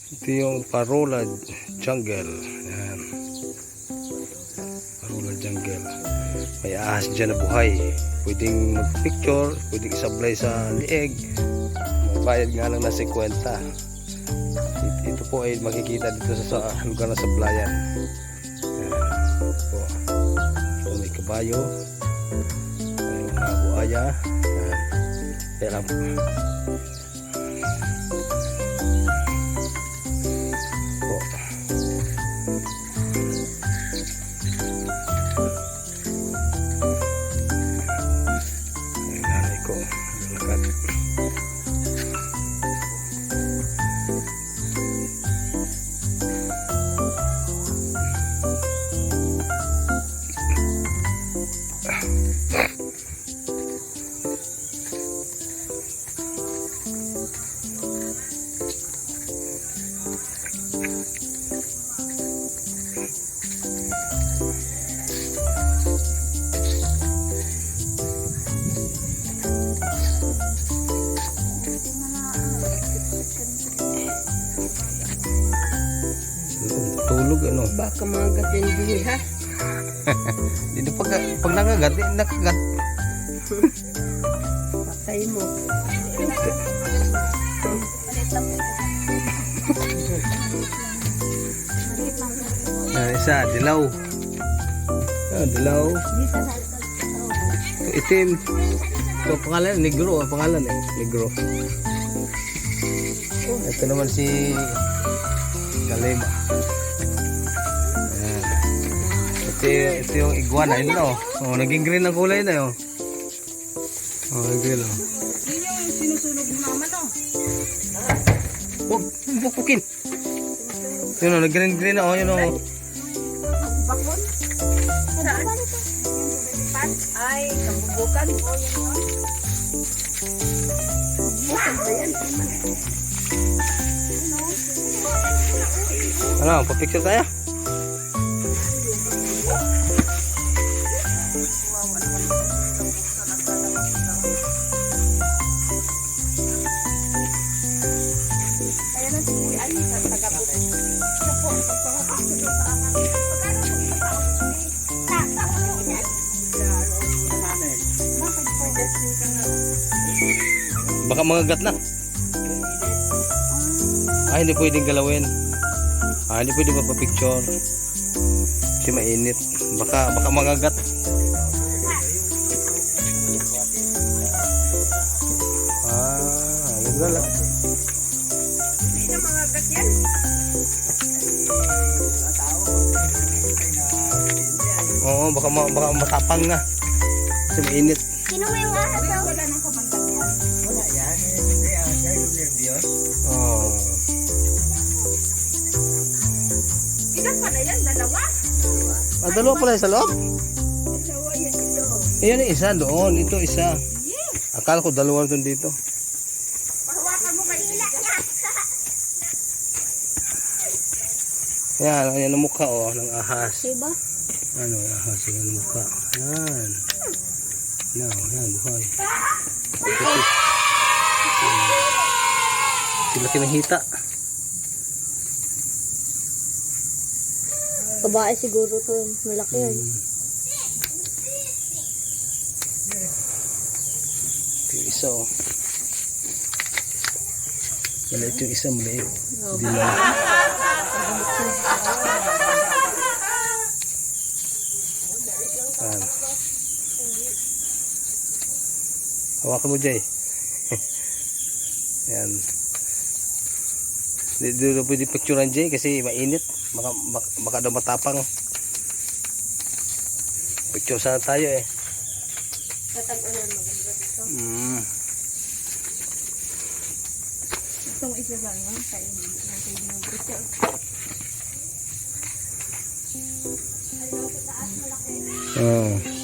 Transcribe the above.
Ito yung Parola Jungle. Ayan. Parola Jungle. May ahas dyan na buhay. Pwedeng mag-picture, pwedeng isablay sa lieg. Magbayad nga lang na 50. Ito po ay makikita dito sa lugar na sablayan. Ayan. Ito. Ito may kabayo. May mga buhaya. Ayan. Pero tulog ano? Baka mga gatin ha? Dito pag nakagat, nakagat. Patay mo. Isa, dilaw. Dilaw. Ito, itim. Ito pangalan, negro. Ang pangalan negro. Ito naman si Kalema. Ito yung iguana, yun na naging green ang kulay na yun. Green Yun yung sinusunog mo naman Huwag bukukin. Yun nag-green na yun Bakon? Saan? Ay, kambubukan. Bukan ba yan? Ano, pa-picture tayo? Baka magagat na. Hindi pwedeng galawin. Hindi pwedeng magpa-picture. Kasi mainit. Baka magagat. Yun na lang. Hindi na magagat yan. Oo, baka matapang nga. Kasi mainit. Sino mo yung ahas? Wala nang kamandag yan. Wala yan. Ilan pala yan? Dalawa? Dalawa pala sa loob? Dalawa yan ito. Ayan yung isa doon. Ito isa. Akala ko dalawa doon dito. Pahawakan mo kayo nila. Ayan ang mukha ng ahas. Diba? Ano, ahas yung mukha. Ayan. Ayan, buhay. Sila kinahita. Babae siguro to. Malaki yan. Ito yung isa Maliit yung isa, maliit. Dilaw. Hawakan mo, Jay. Ayan. Hindi na pwede picturean, Jay, kasi mainit. Baka daw matapang. Picture sana tayo Tatag-ulan maganda dito. Itong isa lang yun. Kainin natin yung picture. Ayun sa taas malaki.